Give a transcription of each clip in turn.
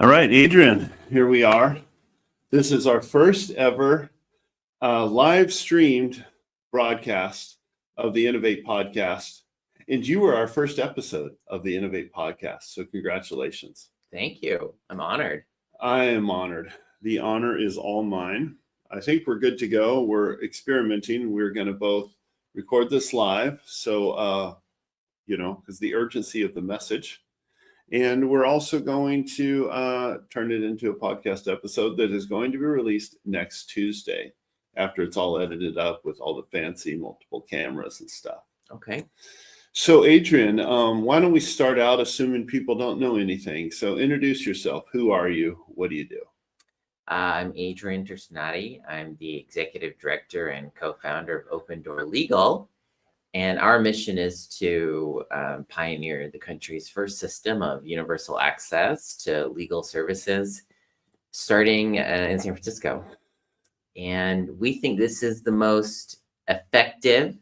All right, Adrian, here we are. This is our first ever live streamed broadcast of the INNOVAT Podcast. And you were our first episode of the INNOVAT Podcast. So congratulations. Thank you. I'm honored. I am honored. The honor is all mine. I think we're good to go. We're experimenting. We're going to both record this live. So, because the urgency of the message. And we're also going to turn it into a podcast episode that is going to be released next Tuesday after it's all edited up with all the fancy multiple cameras and stuff. Okay. So, Adrian, why don't we start out assuming people don't know anything? So introduce yourself. Who are you? What do you do? I'm Adrian Tirtinadi. I'm the executive director and co-founder of Open Door Legal. And our mission is to pioneer the country's first system of universal access to legal services, starting in San Francisco. And we think this is the most effective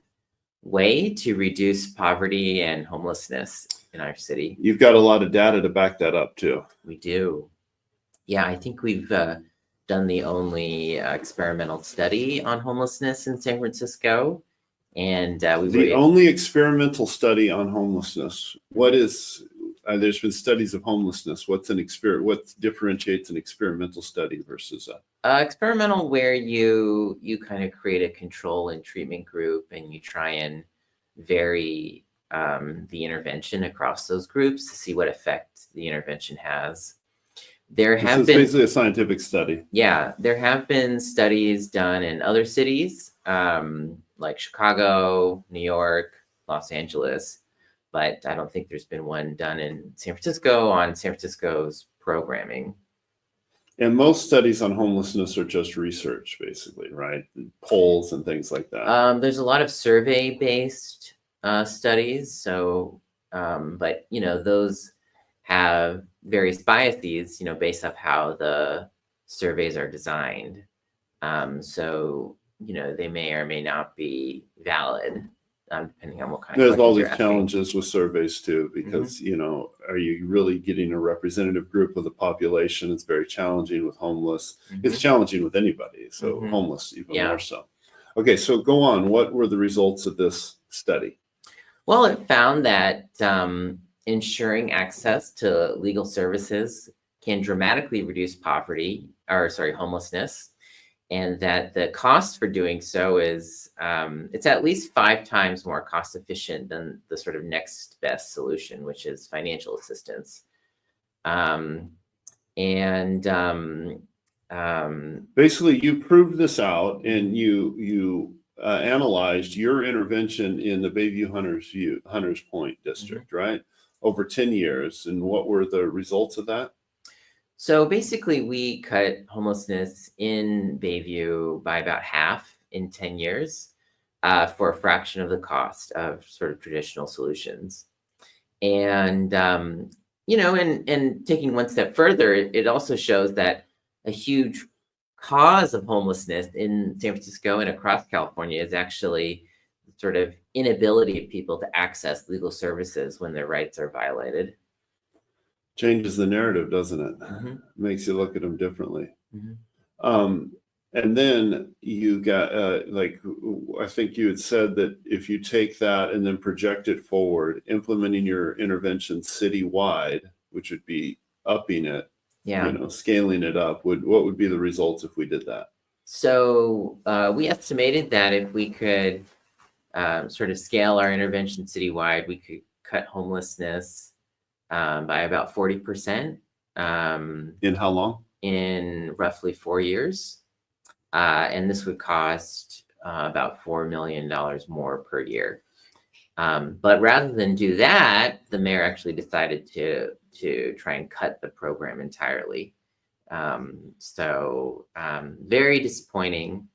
way to reduce poverty and homelessness in our city. You've got a lot of data to back that up, too. We do. Yeah, I think we've done the only experimental study on homelessness in San Francisco. And the only experimental study on homelessness. What is? There's been studies of homelessness. What differentiates an experimental study versus a experimental, where you kind of create a control and treatment group, and you try and vary the intervention across those groups to see what effect the intervention has. This is basically a scientific study. Yeah, there have been studies done in other cities, like Chicago, New York, Los Angeles, but I don't think there's been one done in San Francisco on San Francisco's programming. And most studies on homelessness are just research, basically, right? Polls and things like that. There's a lot of survey-based studies, so but those have various biases, based off how the surveys are designed. So they may or may not be valid, depending on what kind of. There's all these challenges with surveys too, because are you really getting a representative group of the population? It's very challenging with homeless. It's challenging with anybody, so homeless even more so. Okay, so go on. What were the results of this study? Well, it found that ensuring access to legal services can dramatically reduce homelessness, and that the cost for doing so is it's at least 5 times more cost efficient than the sort of next best solution, which is financial assistance. Basically, you proved this out, and you analyzed your intervention in the Bayview Hunters Point district, right? Over 10 years. And what were the results of that? So basically, we cut homelessness in Bayview by about half in 10 years for a fraction of the cost of sort of traditional solutions. And, and taking one step further, it also shows that a huge cause of homelessness in San Francisco and across California is actually sort of inability of people to access legal services when their rights are violated. Changes the narrative, doesn't it? Makes you look at them differently. And then you got, I think you had said that if you take that and then project it forward, implementing your intervention citywide, which would be upping it, scaling it up, what would be the results if we did that? So we estimated that if we could sort of scale our intervention citywide, we could cut homelessness by about 40%. In how long? In roughly 4 years. And this would cost about $4 million more per year. But rather than do that, the mayor actually decided to try and cut the program entirely. Very disappointing.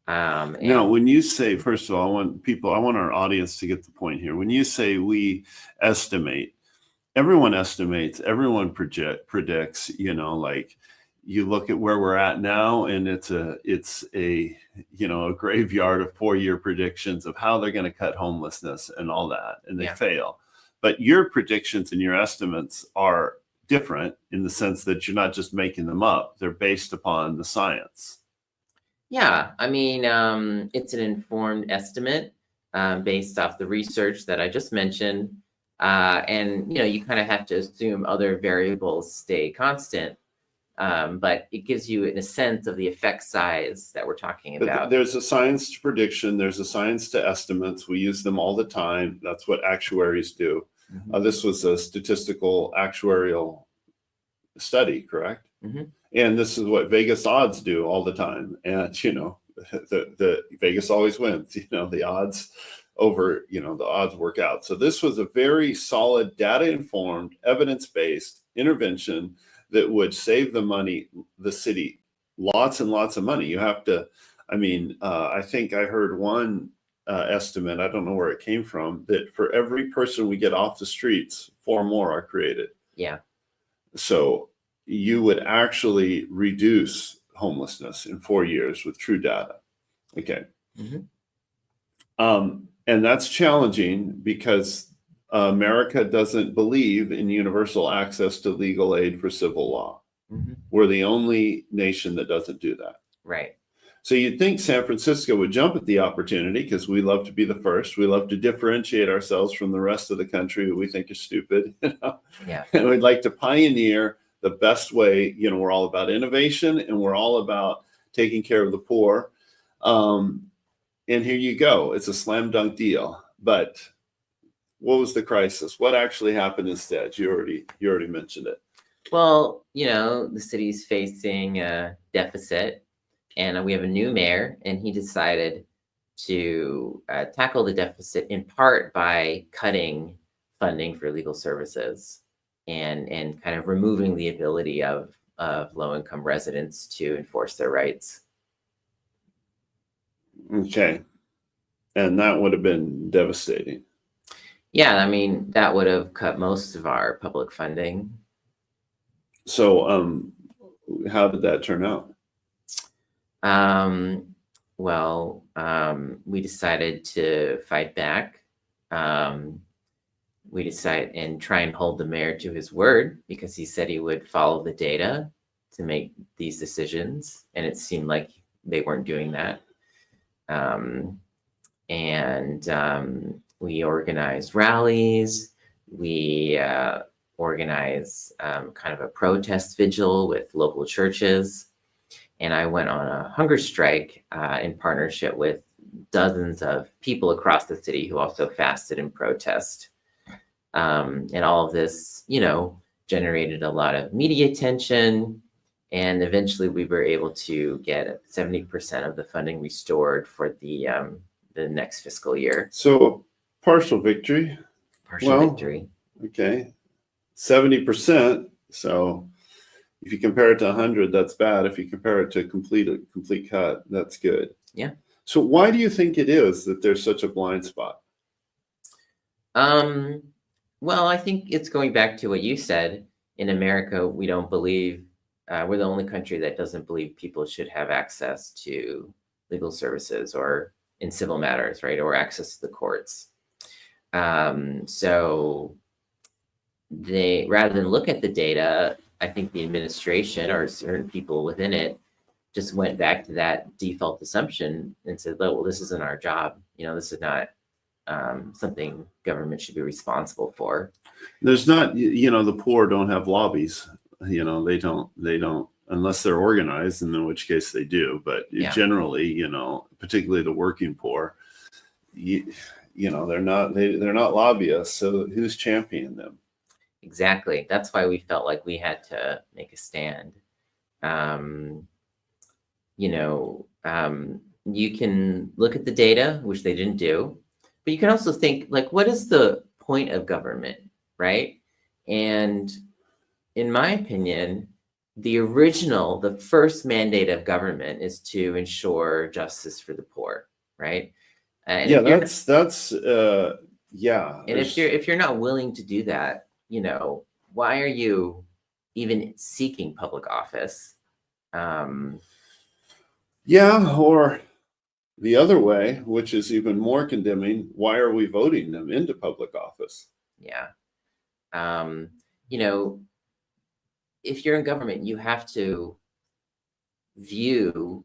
Now, when you say, first of all, I want our audience to get the point here. When you say we estimate, everyone estimates, everyone predicts, you look at where we're at now, and it's a graveyard of 4-year predictions of how they're going to cut homelessness and all that, and they fail. But your predictions and your estimates are different in the sense that you're not just making them up. They're based upon the science. Yeah, I mean, it's an informed estimate based off the research that I just mentioned. And, you kind of have to assume other variables stay constant. But it gives you a sense of the effect size that we're talking But about. there's a science to prediction. There's a science to estimates. We use them all the time. That's what actuaries do. Mhm. This was a statistical actuarial study, correct? Mhm. And this is what Vegas odds do all the time. And, the Vegas always wins, the odds over, the odds work out. So this was a very solid, data-informed, evidence-based intervention that would save the city, lots and lots of money. You have to, I think I heard one estimate, I don't know where it came from, that for every person we get off the streets, 4 more are created. Yeah. So you would actually reduce homelessness in 4 years with true data. Okay. Mm-hmm. And that's challenging because America doesn't believe in universal access to legal aid for civil law. Mm-hmm. We're the only nation that doesn't do that. Right. So you'd think San Francisco would jump at the opportunity because we love to be the first. We love to differentiate ourselves from the rest of the country who we think is stupid. Yeah. And we'd like to pioneer the best way. We're all about innovation and we're all about taking care of the poor. And here you go. It's a slam dunk deal. But what was the crisis? What actually happened instead? You already mentioned it. Well, the city's facing a deficit, and we have a new mayor, and he decided to tackle the deficit in part by cutting funding for legal services and kind of removing the ability of low-income residents to enforce their rights. Okay. And that would have been devastating. Yeah, I mean, that would have cut most of our public funding. So how did that turn out? We decided to fight back. We decided and try and hold the mayor to his word because he said he would follow the data to make these decisions. And it seemed like they weren't doing that. We organized rallies. We organized kind of a protest vigil with local churches. And I went on a hunger strike in partnership with dozens of people across the city who also fasted in protest. And all of this, generated a lot of media attention. And eventually we were able to get 70% of the funding restored for the next fiscal year. So partial victory. Victory. Okay. 70%. So if you compare it to 100, that's bad. If you compare it to a complete cut, that's good. Yeah. So why do you think it is that there's such a blind spot? Well, I think it's going back to what you said. In America, we don't believe, we're the only country that doesn't believe people should have access to legal services or in civil matters, right? Or access to the courts. So they, rather than look at the data, I think the administration or certain people within it just went back to that default assumption and said, well, this isn't our job. This is not something government should be responsible for. There's not, the poor don't have lobbies. They don't, unless they're organized, and in which case they do. But generally, particularly the working poor, they're not lobbyists. So who's championing them? Exactly. That's why we felt like we had to make a stand. You can look at the data, which they didn't do, but you can also think, like, what is the point of government, right? And in my opinion, the first mandate of government is to ensure justice for the poor, right? And if you're not willing to do that, why are you even seeking public office? Or the other way, which is even more condemning, why are we voting them into public office? Yeah. if you're in government, you have to view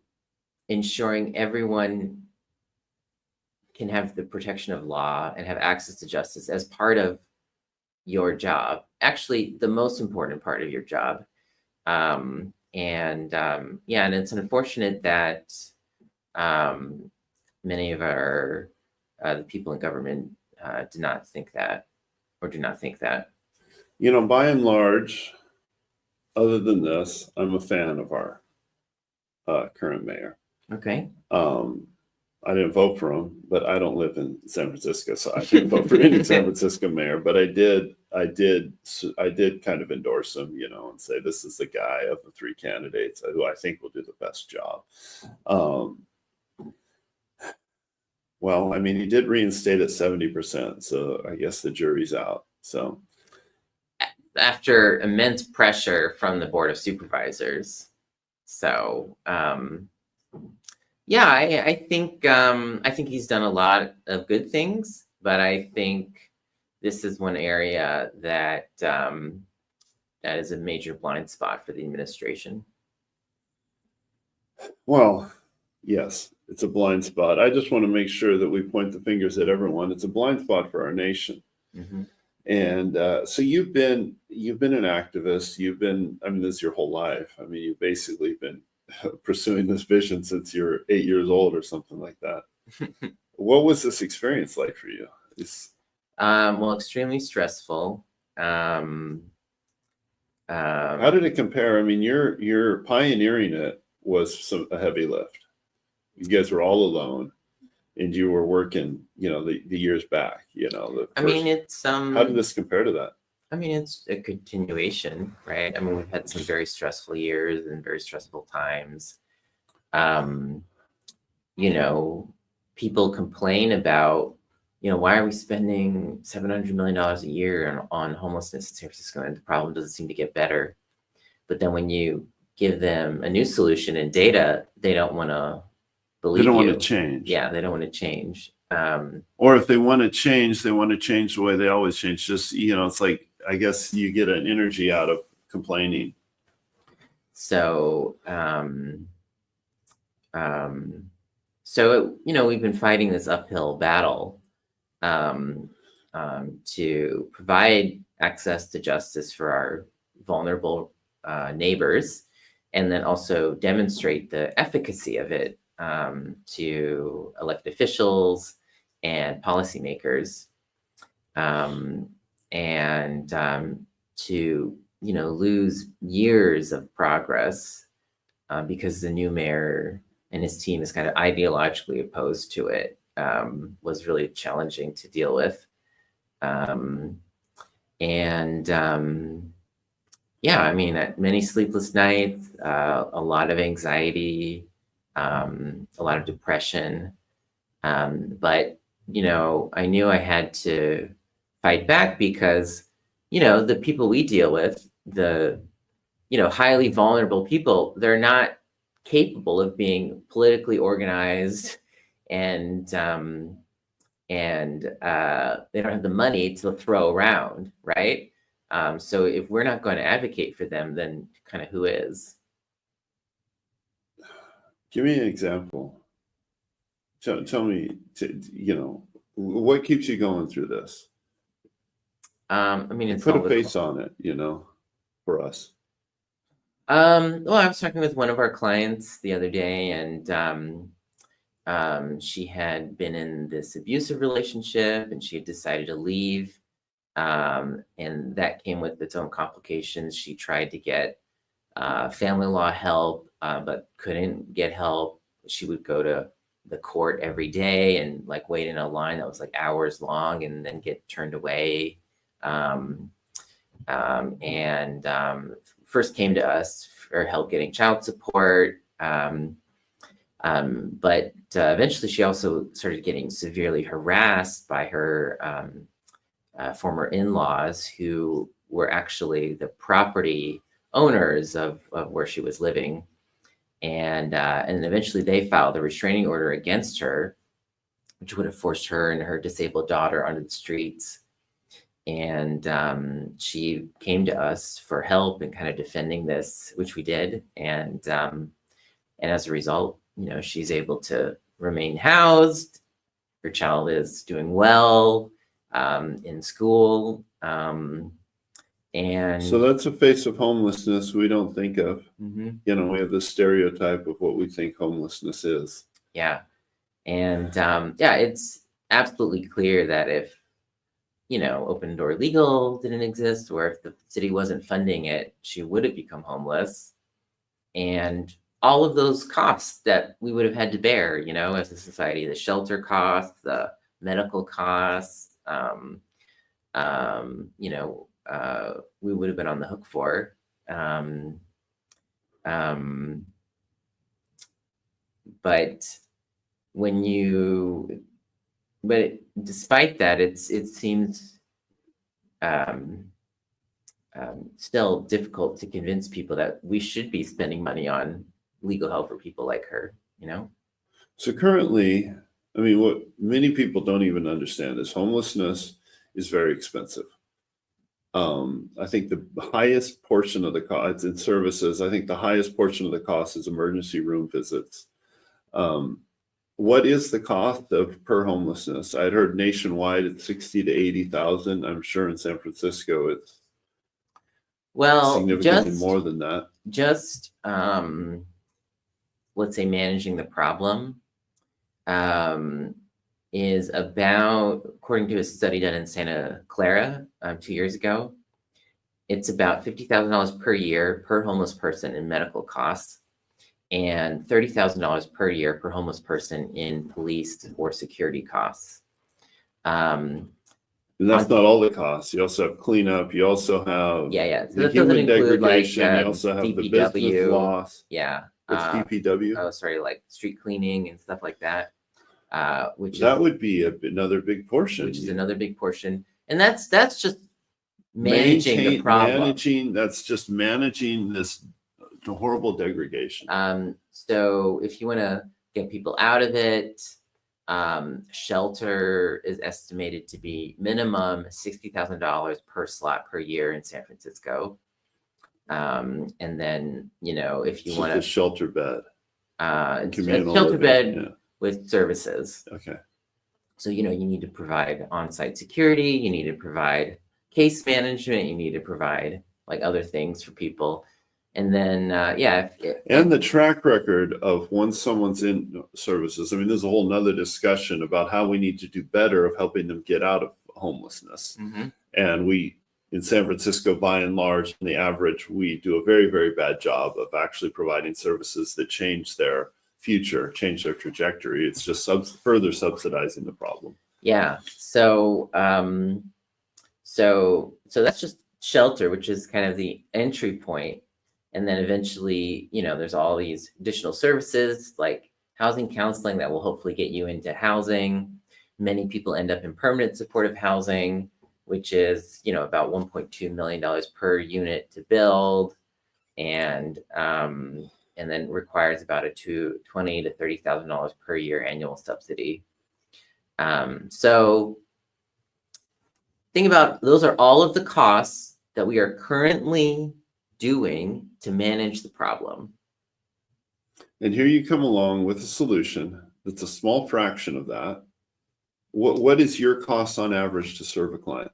ensuring everyone can have the protection of law and have access to justice as part of your job, actually the most important part of your job. And it's unfortunate that many of our the people in government do not think that. By and large, other than this, I'm a fan of our current mayor. Okay. I didn't vote for him, but I don't live in San Francisco, so I didn't vote for any San Francisco mayor. But I did kind of endorse him, and say this is the guy of the three candidates who I think will do the best job. Well, I mean, he did reinstate at 70%, so I guess the jury's out. So after immense pressure from the Board of Supervisors. So I think he's done a lot of good things, but I think this is one area that that is a major blind spot for the administration. Well, yes, it's a blind spot. I just want to make sure that we point the fingers at everyone. It's a blind spot for our nation. Mm-hmm. And so you've been an activist. This is your whole life. I mean, you've basically been pursuing this vision since you're 8 years old or something like that. What was this experience like for you? Well, extremely stressful. How did it compare? I mean, you're pioneering it was a heavy lift. You guys were all alone, and you were working, the years back. It's how did this compare to that? I mean, it's a continuation, right? I mean, we've had some very stressful years and very stressful times. People complain about, why are we spending $700 million a year on homelessness in San Francisco, and the problem doesn't seem to get better. But then when you give them a new solution and data, they don't want to believe you. They don't want to change. Yeah, they don't want to change. Or if they want to change, they want to change the way they always change. Just, it's like, I guess you get an energy out of complaining. So, we've been fighting this uphill battle to provide access to justice for our vulnerable neighbors, and then also demonstrate the efficacy of it to elected officials and policymakers, and to lose years of progress because the new mayor and his team is kind of ideologically opposed to it, was really challenging to deal with. Many sleepless nights, a lot of anxiety, a lot of depression. But I knew I had to fight back because, the people we deal with, the, highly vulnerable people, they're not capable of being politically organized, and they don't have the money to throw around, right? So if we're not going to advocate for them, then kind of who is? Give me an example. Tell me, what keeps you going through this? It's put a face on it, for us. Well, I was talking with one of our clients the other day, and she had been in this abusive relationship, and she had decided to leave. And that came with its own complications. She tried to get family law help, but couldn't get help. She would go to the court every day and wait in a line that was hours long, and then get turned away. First came to us for help getting child support. But eventually she also started getting severely harassed by her former in-laws, who were actually the property owners of where she was living. And eventually they filed a restraining order against her, which would have forced her and her disabled daughter onto the streets. And she came to us for help in kind of defending this, which we did. And as a result, she's able to remain housed. Her child is doing well in school. And so that's a face of homelessness we don't think of. Mhm. We have this stereotype of what we think homelessness is. Yeah. And it's absolutely clear that if, Open Door Legal didn't exist, or if the city wasn't funding it, she would have become homeless. And all of those costs that we would have had to bear, as a society, the shelter costs, the medical costs, we would have been on the hook for. But despite that, it seems still difficult to convince people that we should be spending money on legal help for people like her, So currently, what many people don't even understand is homelessness is very expensive. I think the highest portion of the cost in services, I think the highest portion of the cost is emergency room visits. What is the cost of per homelessness? I'd heard nationwide it's 60 to 80,000. I'm sure in San Francisco it's significantly more than that. Just let's say managing the problem is about, according to a study done in Santa Clara 2 years ago, it's about $50,000 per year per homeless person in medical costs, and $30,000 per year per homeless person in police or security costs. And that's not all the costs. You also have cleanup. You also have So the human degradation. You also have the business loss. What's DPW? Oh, sorry, like street cleaning and stuff like that. That would be another big portion. Which is another big portion, and that's just managing the problem. That's just managing this horrible degradation. So if you want to get people out of it, shelter is estimated to be minimum $60,000 per slot per year in San Francisco. And then, if you want a shelter bed, shelter bed with services. Okay. So, you need to provide on-site security, you need to provide case management, you need to provide like other things for people. And then, and the track record of once someone's in services. There's a whole nother discussion about how we need to do better of helping them get out of homelessness. Mm-hmm. And we, in San Francisco, by and large, on the average, we do a very, very bad job of actually providing services that change their future, change their trajectory. It's just further subsidizing the problem. Yeah. So that's just shelter, which is kind of the entry point. And then eventually, there's all these additional services like housing counseling that will hopefully get you into housing. Many people end up in permanent supportive housing, which is, about $1.2 million per unit to build, and then requires about a $20,000 to $30,000 per year annual subsidy. So think about, those are all of the costs that we are currently doing to manage the problem. And here you come along with a solution that's a small fraction of that. What is your cost on average to serve a client?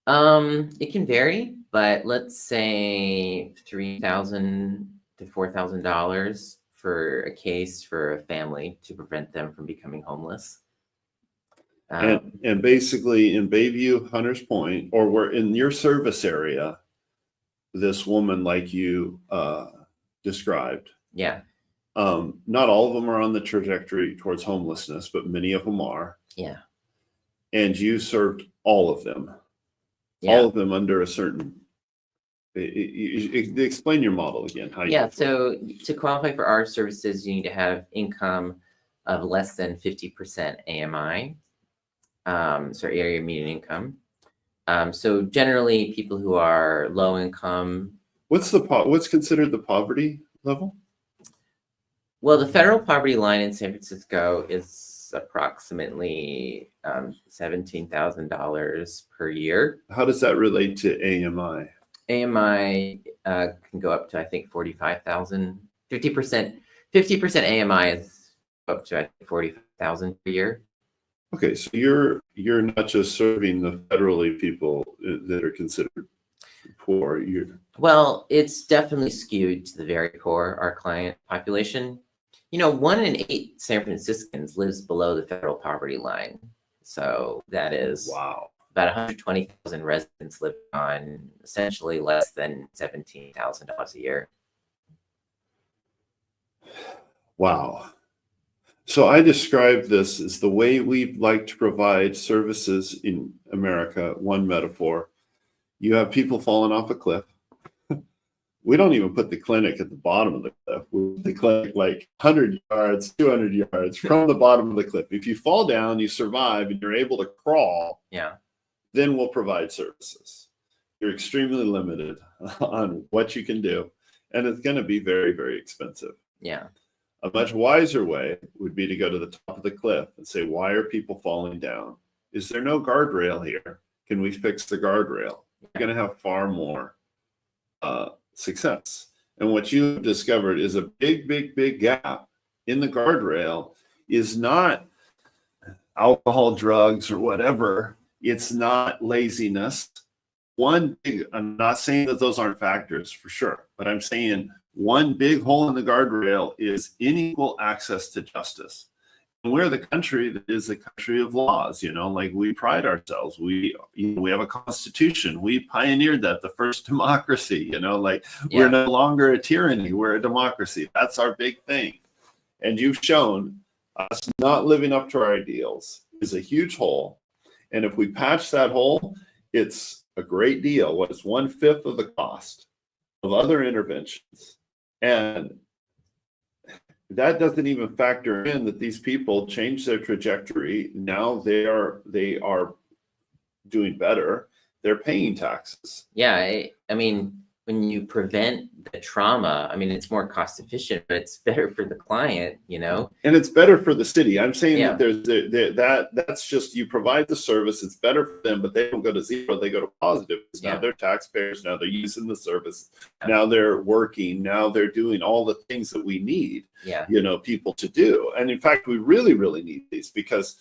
It can vary, but let's say $3,000 to $4,000 for a case for a family to prevent them from becoming homeless. And basically in Bayview, Hunters Point, or we're in your service area, this woman like you described. Yeah. Not all of them are on the trajectory towards homelessness, but many of them are. Yeah. And you served all of them. Yeah. All of them under a certain. Explain your model again. So to qualify for our services, you need to have income of less than 50% AMI, area median income. So generally, people who are low income. What's considered the poverty level? Well, the federal poverty line in San Francisco is approximately $17,000 per year. How does that relate to AMI? AMI can go up to, I think, 45,000. 50% AMI is up to, I think, 45,000 per year. Okay, so you're not just serving the federally people that are considered poor. Well, it's definitely skewed to the very poor, our client population. 1 in 8 San Franciscans lives below the federal poverty line. So that is Wow. about 120,000 residents live on essentially less than $17,000 a year. Wow. So I describe this as the way we like to provide services in America. One metaphor: you have people falling off a cliff. We don't even put the clinic at the bottom of the cliff. We put the clinic like 100 yards, 200 yards from the bottom of the cliff. If you fall down, you survive, and you're able to crawl, then we'll provide services. You're extremely limited on what you can do, and it's going to be very, very expensive. Yeah. A much wiser way would be to go to the top of the cliff and say, why are people falling down? Is there no guardrail here? Can we fix the guardrail? You're going to have far more success. And what you've discovered is a big, big, big gap in the guardrail is not alcohol, drugs, or whatever. It's not laziness. I'm not saying that those aren't factors for sure, but I'm saying one big hole in the guardrail is unequal access to justice. And we're the country that is a country of laws, like we pride ourselves. We have a constitution. We pioneered that, the first democracy, we're no longer a tyranny. We're a democracy. That's our big thing. And you've shown us not living up to our ideals is a huge hole. And if we patch that hole, it's a great deal. What is 1/5 of the cost of other interventions? And that doesn't even factor in that these people change their trajectory. Now they are doing better. They're paying taxes. Yeah, I mean, when you prevent the trauma, I mean, it's more cost efficient, but it's better for the client, And it's better for the city. I'm saying that that's just, you provide the service. It's better for them, but they don't go to zero. They go to positive. Now they're taxpayers. Now they're using the service. Now they're working. Now they're doing all the things that we need, people to do. And in fact, we really, really need these because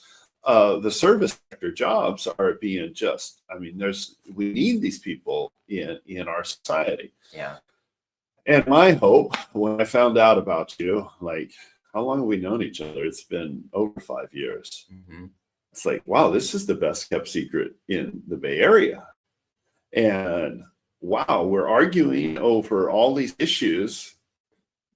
the service sector jobs are being we need these people in our society. Yeah. And my hope when I found out about you, how long have we known each other? It's been over 5 years. Mm-hmm. It's like, wow, this is the best kept secret in the Bay Area. And wow, we're arguing over all these issues.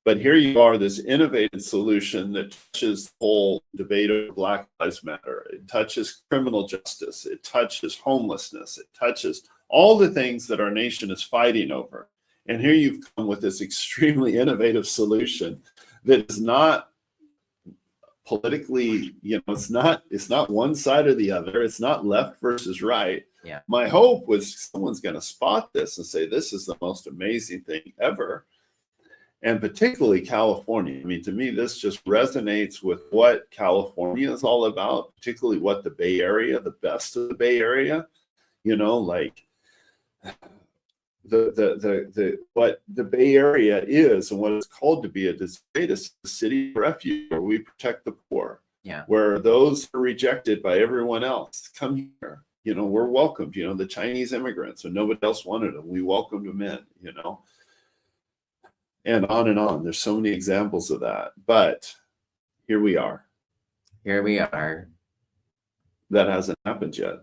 But here you are, this innovative solution that touches the whole debate of Black Lives Matter. It touches criminal justice. It touches homelessness. It touches all the things that our nation is fighting over. And here you've come with this extremely innovative solution that is not politically, it's not one side or the other. It's not left versus right. Yeah. My hope was someone's going to spot this and say, this is the most amazing thing ever. And particularly California. I mean, to me, this just resonates with what California is all about, particularly what the Bay Area, the best of the Bay Area, what the Bay Area is and what it's called to be a city of refuge where we protect the poor, where those are rejected by everyone else come here. We're welcomed, the Chinese immigrants, when nobody else wanted them, we welcomed them in, and on and on. There's so many examples of that. But here we are. That hasn't happened yet.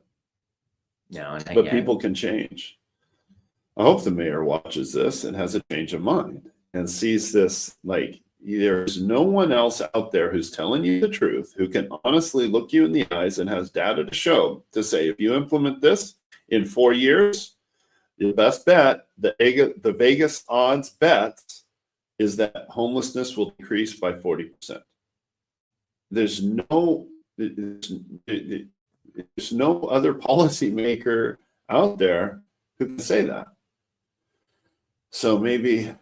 No, but people can change. I hope the mayor watches this and has a change of mind and sees this there's no one else out there who's telling you the truth, who can honestly look you in the eyes and has data to show, to say, if you implement this in 4 years, the best bet, the Vegas odds bet is that homelessness will decrease by 40%. There's no other policymaker out there who can say that. So maybe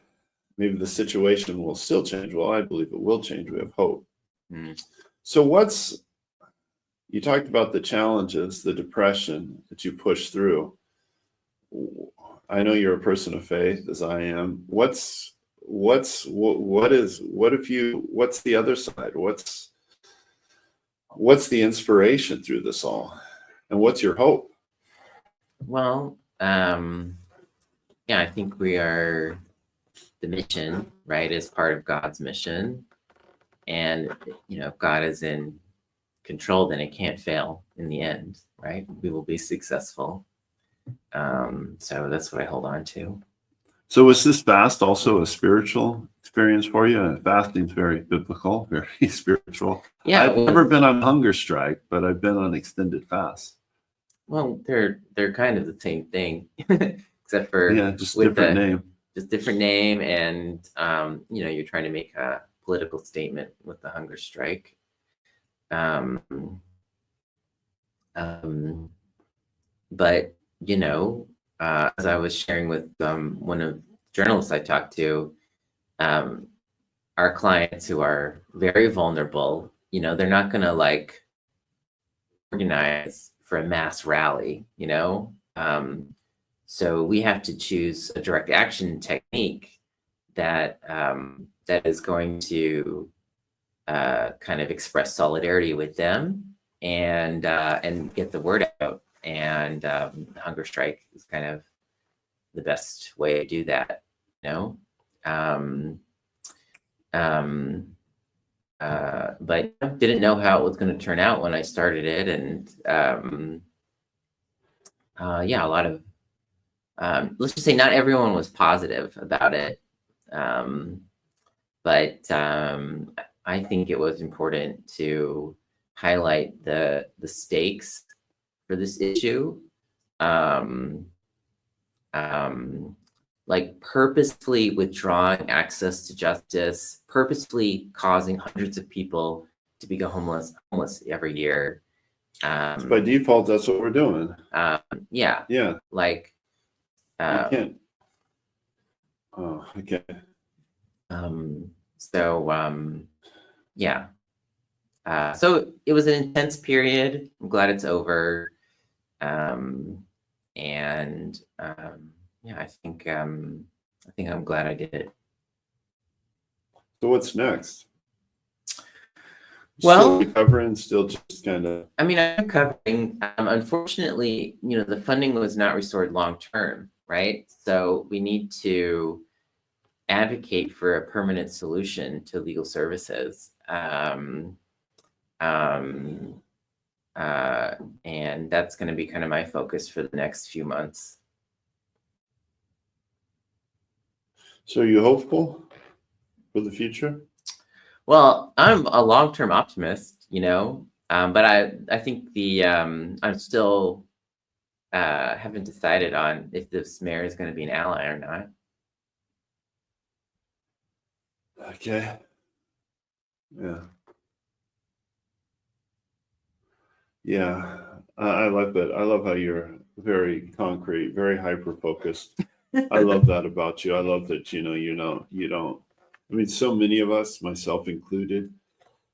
the situation will still change. Well, I believe it will change. We have hope. So what's you talked about the challenges, the depression that you pushed through. I know you're a person of faith, as I am. What's the other side? What's the inspiration through this all, and what's your hope? Well, yeah, I think we are the mission, right, is part of God's mission. And, if God is in control, then it can't fail in the end, right? We will be successful. So that's what I hold on to. So was this fast also a spiritual experience for you? Fasting is very biblical, very spiritual. Yeah, I've never been on hunger strike, but I've been on extended fast. Well, they're kind of the same thing, except for just different name. Just different name, and you're trying to make a political statement with the hunger strike. But as I was sharing with one of the journalists I talked to, our clients who are very vulnerable, they're not going to organize for a mass rally, so we have to choose a direct action technique that is going to kind of express solidarity with them and get the word out. And hunger strike is kind of the best way to do that, but didn't know how it was going to turn out when I started it. And a lot of, let's just say not everyone was positive about it. But I think it was important to highlight the stakes for this issue, purposefully withdrawing access to justice, purposefully causing hundreds of people to become homeless every year. By default, that's what we're doing. Yeah. Yeah. You can't. Oh, okay. Yeah. So it was an intense period. I'm glad it's over. I think I'm glad I did it. So what's next? Well, still recovering, still just kind of. I'm recovering. Unfortunately, the funding was not restored long term, right? So we need to advocate for a permanent solution to legal services. And that's going to be kind of my focus for the next few months. So are you hopeful for the future? Well, I'm a long-term optimist, but I think I'm still haven't decided on if this mayor is going to be an ally or not. Okay. Yeah. Yeah. I like that. I love how you're very concrete, very hyper-focused. I love that about you. I love that, you don't, I mean, so many of us, myself included,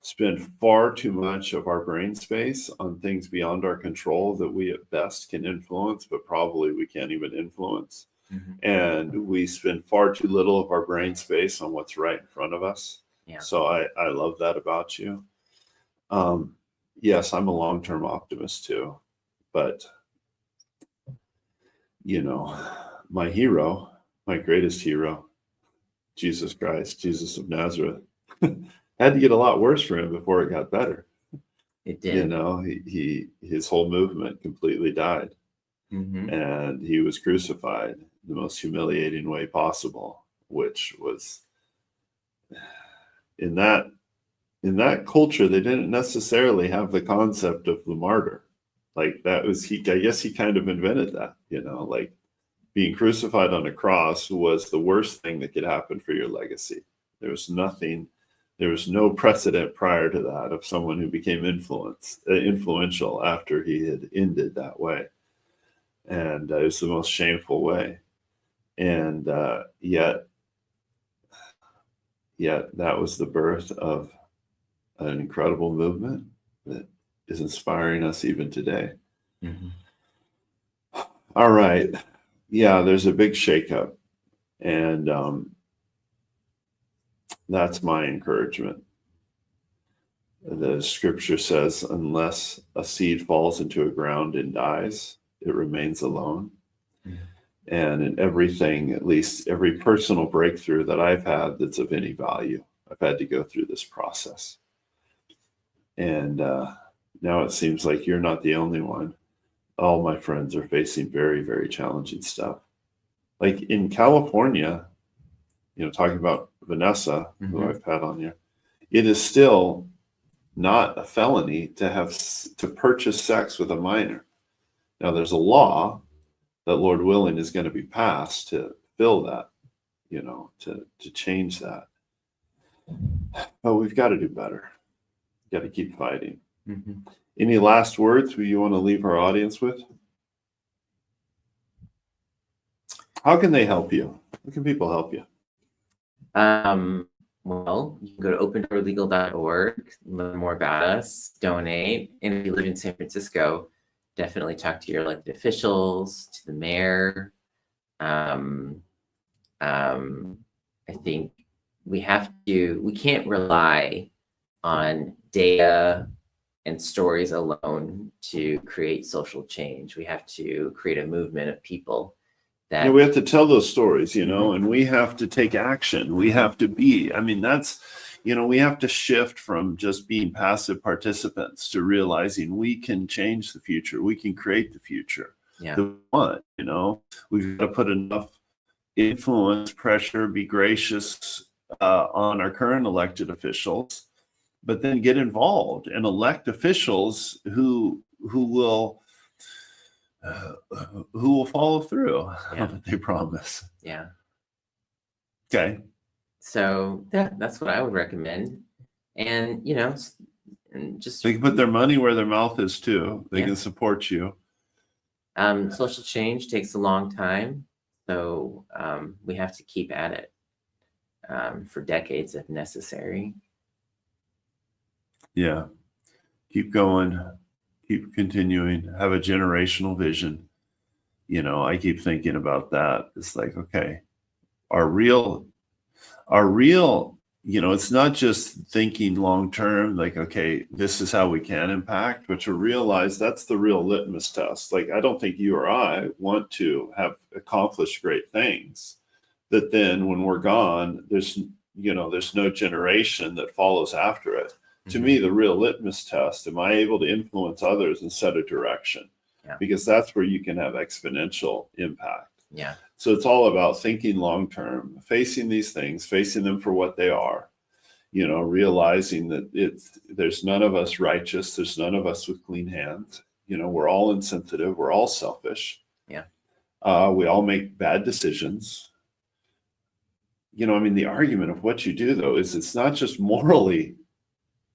spend far too much of our brain space on things beyond our control that we at best can influence, but probably we can't even influence. Mm-hmm. And we spend far too little of our brain space on what's right in front of us. Yeah. So I love that about you. Yes, I'm a long-term optimist too, but my hero, my greatest hero, Jesus Christ, Jesus of Nazareth, had to get a lot worse for him before it got better. It did. His whole movement completely died. Mm-hmm. And he was crucified the most humiliating way possible, which was in that culture, they didn't necessarily have the concept of the martyr. I guess he kind of invented that, being crucified on a cross was the worst thing that could happen for your legacy. There was no precedent prior to that of someone who became influential after he had ended that way. And it was the most shameful way. And yet that was the birth of an incredible movement that is inspiring us even today. Mhm. All right. Yeah, there's a big shakeup. And that's my encouragement. The scripture says, unless a seed falls into a ground and dies, it remains alone. Mhm. And in everything, at least every personal breakthrough that I've had that's of any value, I've had to go through this process. And now it seems like you're not the only one. All my friends are facing very, very challenging stuff. Like in California, talking about Vanessa, who I've had on here, it is still not a felony to purchase sex with a minor. Now there's a law that, Lord willing, is going to be passed to fill that, to change that. But we've got to do better. Got to keep fighting. Mhm. Any last words you want to leave our audience with? How can they help you? How can people help you? Well, you can go to opendoorlegal.org, learn more about us, donate. And if you live in San Francisco, definitely talk to your elected officials, to the mayor. I think we can't rely on data and stories alone to create social change. We have to create a movement of people that we have to tell those stories, and we have to take action. We have to be, that's, we have to shift from just being passive participants to realizing we can change the future. We can create the future. Yeah. We've got to put enough influence, pressure, be gracious on our current elected officials, but then get involved and elect officials who will follow through on what they promise. Yeah. Okay. So that's what I would recommend. And and just they can put their money where their mouth is too. They can support you. Social change takes a long time, so we have to keep at it for decades if necessary. Yeah. Keep going. Keep continuing. Have a generational vision. I keep thinking about that. It's like, okay, our real, it's not just thinking long term, like, okay, this is how we can impact, but to realize that's the real litmus test. Like, I don't think you or I want to have accomplished great things that then when we're gone, there's no generation that follows after it. To me, the real litmus test, am I able to influence others and set a direction? Yeah. Because that's where you can have exponential impact. Yeah. So it's all about thinking long term, facing these things, facing them for what they are, realizing that there's none of us righteous, there's none of us with clean hands. We're all insensitive, we're all selfish. Yeah. We all make bad decisions. The argument of what you do, though, is it's not just morally.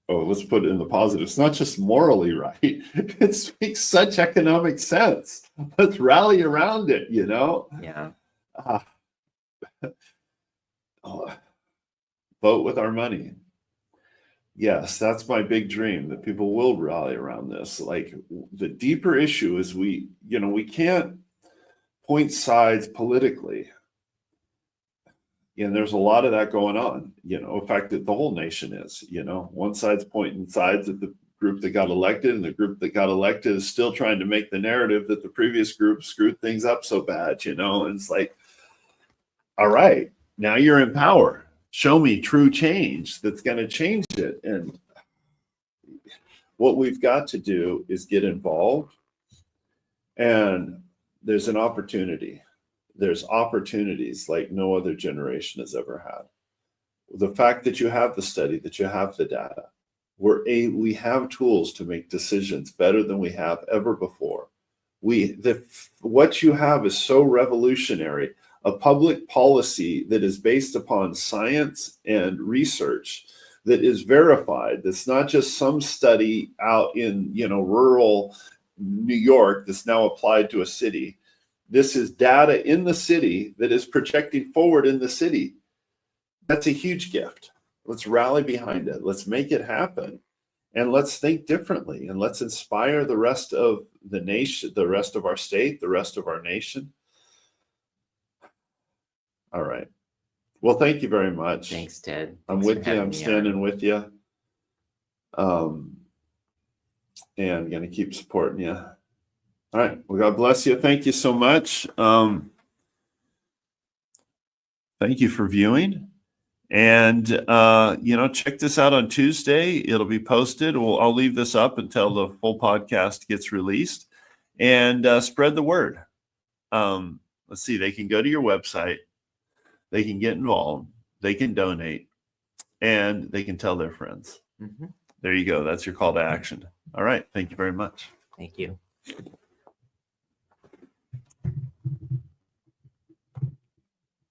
Oh, let's put it in the positive. It's not just morally right. It makes such economic sense. Let's rally around it, Yeah. Vote with our money. Yes, that's my big dream, that people will rally around this. Like, the deeper issue is we can't point sides politically. And there's a lot of that going on, in fact, that the whole nation is, one side's pointing sides at the group that got elected, and the group that got elected is still trying to make the narrative that the previous group screwed things up so bad, and it's like, all right, now you're in power. Show me true change that's going to change it. And what we've got to do is get involved. And there's an opportunity. There's opportunities like no other generation has ever had. The fact that you have the study, that you have the data, we have tools to make decisions better than we have ever before. What you have is so revolutionary, a public policy that is based upon science and research that is verified. That's not just some study out in rural New York that's now applied to a city. This is data in the city that is projecting forward in the city. That's a huge gift. Let's rally behind it. Let's make it happen. and let's think differently, and let's inspire the rest of the nation, the rest of our state, the rest of our nation. All right. Well, thank you very much. Thanks, Ted. I'm Thanks for with you. having I'm me standing on. with you. And going to keep supporting you. All right. Well, God bless you. Thank you so much. Thank you for viewing. And, check this out on Tuesday. It'll be posted. I'll leave this up until the full podcast gets released, and spread the word. Let's see. They can go to your website. They can get involved. They can donate, and they can tell their friends. Mm-hmm. There you go. That's your call to action. All right. Thank you very much. Thank you.